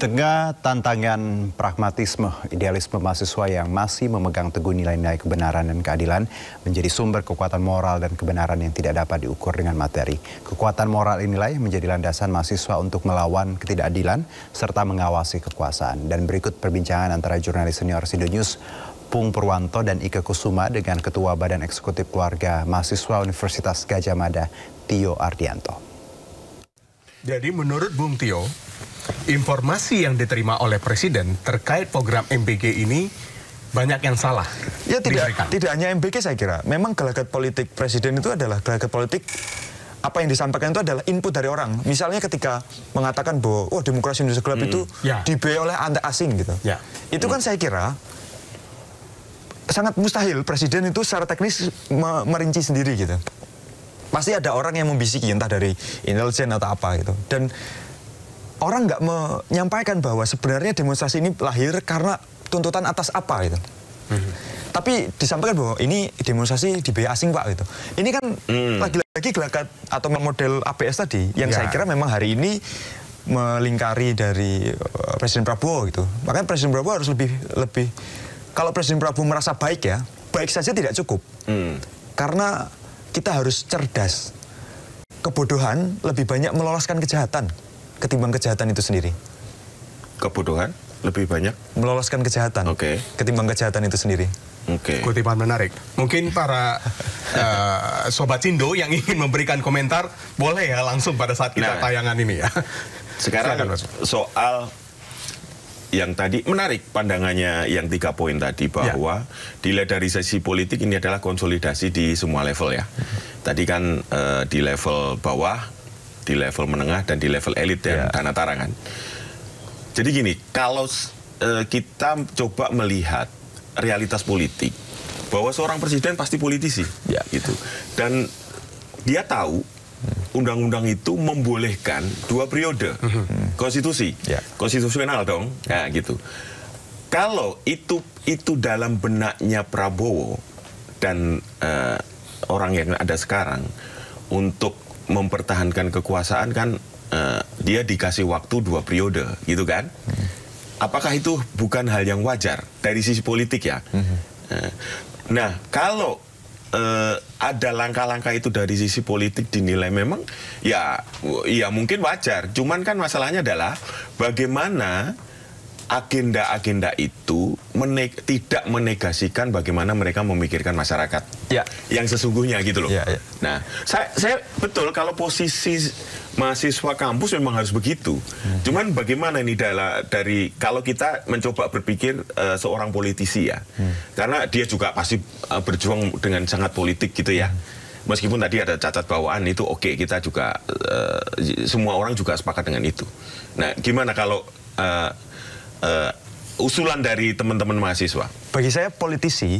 Tengah tantangan pragmatisme, idealisme mahasiswa yang masih memegang teguh nilai-nilai kebenaran dan keadilan menjadi sumber kekuatan moral dan kebenaran yang tidak dapat diukur dengan materi. Kekuatan moral inilah yang menjadi landasan mahasiswa untuk melawan ketidakadilan serta mengawasi kekuasaan. Dan berikut perbincangan antara jurnalis senior Sido News, Pung Purwanto dan Ike Kusuma dengan Ketua Badan Eksekutif Keluarga Mahasiswa Universitas Gadjah Mada, Tio Ardianto. Jadi menurut Bung Tio, informasi yang diterima oleh Presiden terkait program MBG ini banyak yang salah. Ya tidak hanya MBG saya kira. Memang gelagat politik Presiden itu adalah gelagat politik, apa yang disampaikan itu adalah input dari orang. Misalnya ketika mengatakan bahwa demokrasi Indonesia gelap itu dibiayai oleh asing gitu. Itu kan saya kira sangat mustahil Presiden itu secara teknis merinci sendiri gitu. Pasti ada orang yang membisiki entah dari intelijen atau apa gitu. Dan orang nggak menyampaikan bahwa sebenarnya demonstrasi ini lahir karena tuntutan atas apa gitu. Tapi disampaikan bahwa ini demonstrasi dibiayai asing Pak gitu. Ini kan lagi-lagi gelagat atau model ABS tadi yang saya kira memang hari ini melingkari dari Presiden Prabowo gitu. Makanya Presiden Prabowo harus lebih kalau Presiden Prabowo merasa baik ya, baik saja tidak cukup. Karena kita harus cerdas. Kebodohan lebih banyak meloloskan kejahatan ketimbang kejahatan itu sendiri. Kebodohan lebih banyak meloloskan kejahatan ketimbang kejahatan itu sendiri. Kutipan menarik. Mungkin para Sobat Cindo yang ingin memberikan komentar boleh ya langsung pada saat kita tayangan ini ya. Sekarang soal yang tadi menarik pandangannya yang 3 poin tadi bahwa dilihat dari sisi politik ini adalah konsolidasi di semua level ya. Tadi kan di level bawah, di level menengah dan di level elit dan tanah tarangan. Jadi gini, kalau kita coba melihat realitas politik bahwa seorang presiden pasti politisi, gitu. Dan dia tahu undang-undang itu membolehkan 2 periode konstitusi, konstitusional dong, kayak gitu. Kalau itu dalam benaknya Prabowo dan orang yang ada sekarang untuk mempertahankan kekuasaan kan dia dikasih waktu 2 periode, gitu kan? Apakah itu bukan hal yang wajar dari sisi politik ya? Nah, kalau ada langkah-langkah itu dari sisi politik dinilai memang ya mungkin wajar. Cuman kan masalahnya adalah bagaimana agenda-agenda itu tidak menegasikan bagaimana mereka memikirkan masyarakat yang sesungguhnya gitu loh. Nah, saya betul kalau posisi mahasiswa kampus memang harus begitu. Cuman bagaimana ini dari kalau kita mencoba berpikir seorang politisi ya, karena dia juga pasti berjuang dengan sangat politik gitu ya. Meskipun tadi ada cacat bawaan itu kita juga semua orang juga sepakat dengan itu. Nah, gimana kalau usulan dari teman-teman mahasiswa? Bagi saya politisi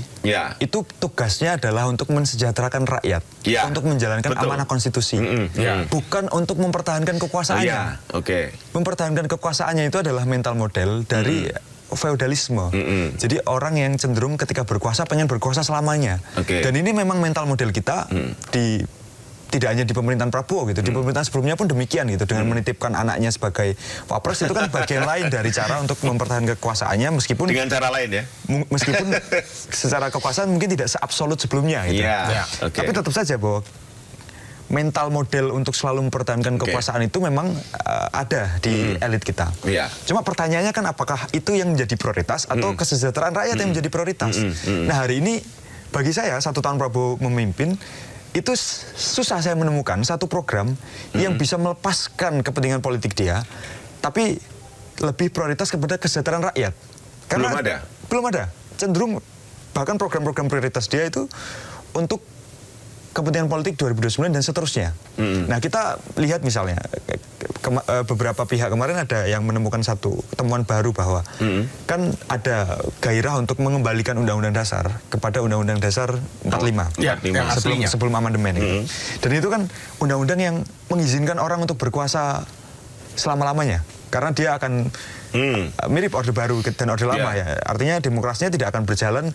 itu tugasnya adalah untuk mensejahterakan rakyat, untuk menjalankan amanah konstitusi, bukan untuk mempertahankan kekuasaannya. Mempertahankan kekuasaannya itu adalah mental model dari feodalisme. Jadi orang yang cenderung ketika berkuasa pengen berkuasa selamanya. Dan ini memang mental model kita tidak hanya di pemerintahan Prabowo gitu, di pemerintahan sebelumnya pun demikian gitu, dengan menitipkan anaknya sebagai wapres itu kan bagian lain dari cara untuk mempertahankan kekuasaannya meskipun dengan cara lain ya. Meskipun secara kekuasaan mungkin tidak seabsolut sebelumnya gitu. Tapi tetap saja bahwa mental model untuk selalu mempertahankan kekuasaan itu memang ada di elit kita. Cuma pertanyaannya kan apakah itu yang menjadi prioritas atau kesejahteraan rakyat yang menjadi prioritas. Nah, hari ini bagi saya 1 tahun Prabowo memimpin itu susah saya menemukan satu program yang bisa melepaskan kepentingan politik dia, tapi lebih prioritas kepada kesejahteraan rakyat. Karena belum ada. Cenderung bahkan program-program prioritas dia itu untuk kepentingan politik 2029 dan seterusnya. Nah, kita lihat misalnya beberapa pihak kemarin ada yang menemukan satu temuan baru bahwa kan ada gairah untuk mengembalikan Undang-Undang Dasar kepada Undang-Undang Dasar 45 sebelum amandemen itu. Dan itu kan undang-undang yang mengizinkan orang untuk berkuasa selama-lamanya karena dia akan mirip Orde Baru dan Orde Lama ya. Artinya demokrasinya tidak akan berjalan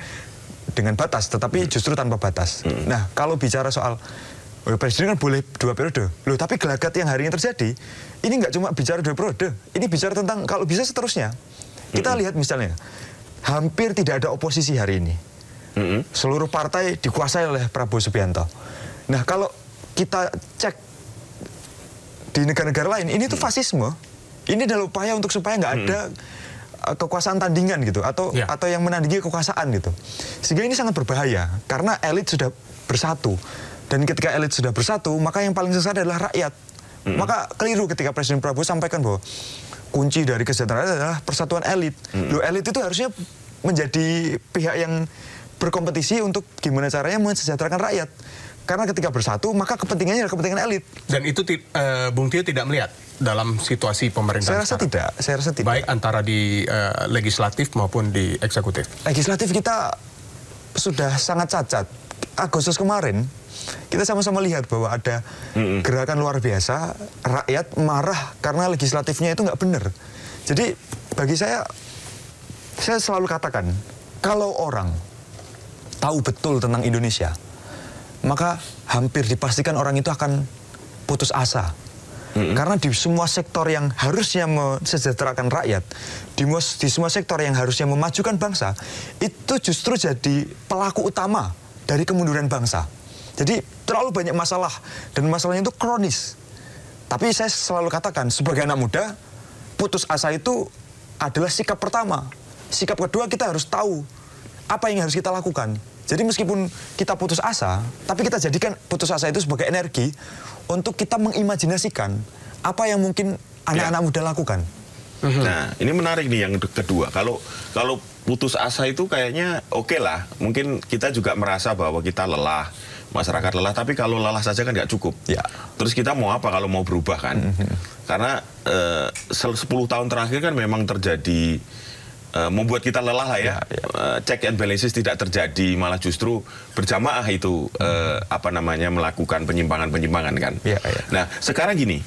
dengan batas, tetapi justru tanpa batas. Nah, kalau bicara soal Presiden kan boleh 2 periode. Loh, tapi gelagat yang hari ini terjadi, ini nggak cuma bicara 2 periode, ini bicara tentang kalau bisa seterusnya. Kita lihat misalnya, hampir tidak ada oposisi hari ini. Seluruh partai dikuasai oleh Prabowo Subianto. Nah, kalau kita cek di negara-negara lain, ini tuh fasisme. Ini adalah upaya untuk supaya nggak ada kekuasaan tandingan gitu, atau yang menandingi kekuasaan gitu. Sehingga ini sangat berbahaya, karena elit sudah bersatu. Dan ketika elit sudah bersatu, maka yang paling sesat adalah rakyat. Maka keliru ketika Presiden Prabowo sampaikan bahwa kunci dari kesejahteraan adalah persatuan elit. Loh, elit itu harusnya menjadi pihak yang berkompetisi untuk gimana caranya mensejahterakan rakyat. Karena ketika bersatu, maka kepentingannya adalah kepentingan elit. Dan itu Bung Tio tidak melihat dalam situasi pemerintahan Saya rasa tidak. Baik antara di legislatif maupun di eksekutif. Legislatif kita sudah sangat cacat. Agustus kemarin, kita sama-sama lihat bahwa ada gerakan luar biasa, rakyat marah karena legislatifnya itu nggak benar. Jadi bagi saya selalu katakan, kalau orang tahu betul tentang Indonesia, maka hampir dipastikan orang itu akan putus asa. Karena di semua sektor yang harusnya mensejahterakan rakyat, di semua sektor yang harusnya memajukan bangsa, itu justru jadi pelaku utama dari kemunduran bangsa. Jadi terlalu banyak masalah, dan masalahnya itu kronis. Tapi saya selalu katakan, sebagai anak muda, putus asa itu adalah sikap pertama. Sikap kedua, kita harus tahu apa yang harus kita lakukan. Jadi meskipun kita putus asa, tapi kita jadikan putus asa itu sebagai energi untuk kita mengimajinasikan apa yang mungkin anak-anak muda lakukan. Nah, ini menarik nih yang kedua. Kalau putus asa itu kayaknya oke lah. Mungkin kita juga merasa bahwa kita lelah, masyarakat lelah. Tapi kalau lelah saja kan nggak cukup. Ya. Terus kita mau apa kalau mau berubah kan? Karena 10 tahun terakhir kan memang terjadi membuat kita lelah lah ya. Check and balances tidak terjadi, malah justru berjamaah itu melakukan penyimpangan-penyimpangan kan. Nah, sekarang gini,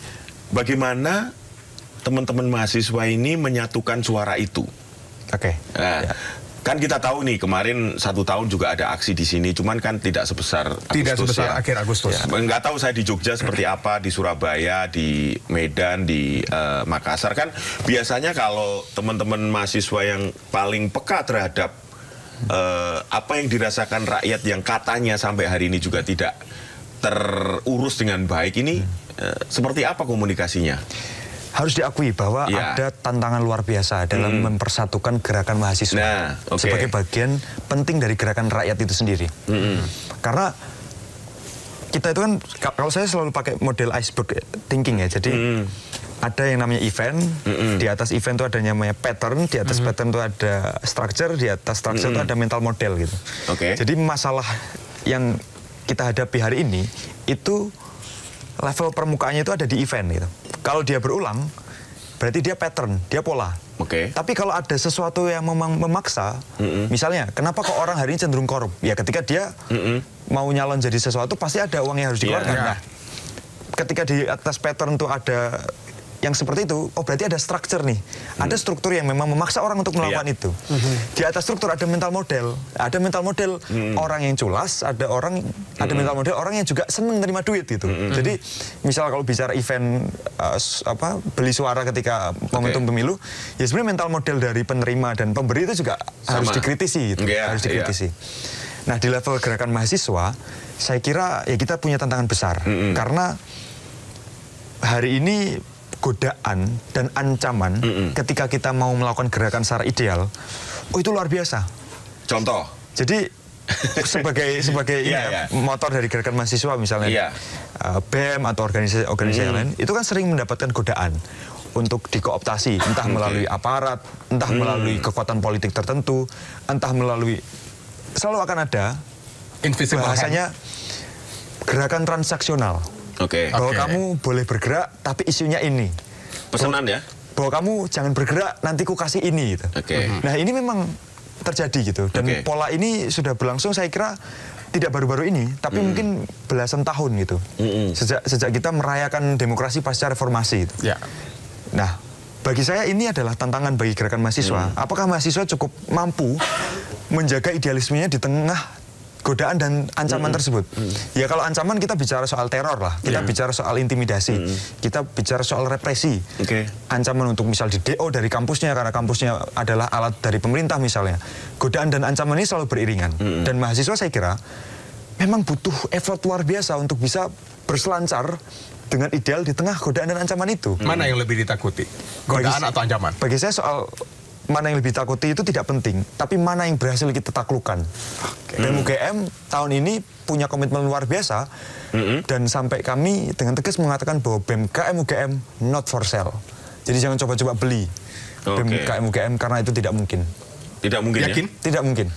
bagaimana teman-teman mahasiswa ini menyatukan suara itu? Nah, kan kita tahu nih kemarin 1 tahun juga ada aksi di sini, cuman kan tidak sebesar Agustus, akhir Agustus. Nggak tahu saya di Jogja seperti apa, di Surabaya, di Medan, di Makassar. Kan biasanya kalau teman-teman mahasiswa yang paling peka terhadap apa yang dirasakan rakyat yang katanya sampai hari ini juga tidak terurus dengan baik ini, seperti apa komunikasinya? Harus diakui bahwa ada tantangan luar biasa dalam mempersatukan gerakan mahasiswa sebagai bagian penting dari gerakan rakyat itu sendiri. Karena kita itu kan, kalau saya selalu pakai model iceberg thinking ya, jadi ada yang namanya event, di atas event itu ada yang namanya pattern, di atas pattern itu ada structure, di atas structure itu ada mental model gitu. Jadi masalah yang kita hadapi hari ini itu level permukaannya itu ada di event gitu. Kalau dia berulang, berarti dia pattern, dia pola. Tapi kalau ada sesuatu yang memang memaksa, misalnya, kenapa kok orang hari ini cenderung korup? Ya ketika dia mau nyalon jadi sesuatu, pasti ada uang yang harus dikeluarkan. Nah, ketika di atas pattern itu ada yang seperti itu, oh berarti ada structure nih. Ada struktur yang memang memaksa orang untuk melakukan itu. Di atas struktur ada mental model. Ada mental model orang yang culas, ada mental model orang yang juga senang menerima duit gitu. Jadi misal kalau bicara event beli suara ketika momentum pemilu, ya sebenarnya mental model dari penerima dan pemberi itu juga harus dikritisi gitu. Harus dikritisi. Nah, di level gerakan mahasiswa, saya kira ya kita punya tantangan besar. Karena hari ini godaan dan ancaman ketika kita mau melakukan gerakan secara ideal, itu luar biasa. Contoh? Jadi sebagai motor dari gerakan mahasiswa misalnya BEM atau organisasi lain, itu kan sering mendapatkan godaan untuk dikooptasi, entah melalui aparat, entah melalui kekuatan politik tertentu, entah melalui, selalu akan ada bahasanya gerakan transaksional. Bahwa kamu boleh bergerak, tapi isunya ini. Pesanan ya? Bahwa kamu jangan bergerak, nanti ku kasih ini. Gitu. Nah ini memang terjadi gitu. Dan pola ini sudah berlangsung, saya kira tidak baru-baru ini, tapi mungkin belasan tahun gitu. Sejak kita merayakan demokrasi pasca reformasi. Gitu. Nah, bagi saya ini adalah tantangan bagi gerakan mahasiswa. Apakah mahasiswa cukup mampu menjaga idealismenya di tengah godaan dan ancaman tersebut. Ya kalau ancaman kita bicara soal teror lah, kita bicara soal intimidasi, kita bicara soal represi. Ancaman untuk misal di DO dari kampusnya karena kampusnya adalah alat dari pemerintah misalnya. Godaan dan ancaman ini selalu beriringan. Dan mahasiswa saya kira memang butuh effort luar biasa untuk bisa berselancar dengan ideal di tengah godaan dan ancaman itu. Mana yang lebih ditakuti? Godaan atau ancaman? Bagi saya soal mana yang lebih takuti itu tidak penting, tapi mana yang berhasil kita taklukkan. Dan UGM tahun ini punya komitmen luar biasa, dan sampai kami dengan tegas mengatakan bahwa BEM-KM UGM not for sale. Jadi jangan coba-coba beli BEM-KM UGM karena itu tidak mungkin. Tidak mungkin. Yakin? Tidak mungkin.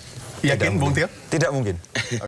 Yakin, Bung Tio? Tidak mungkin.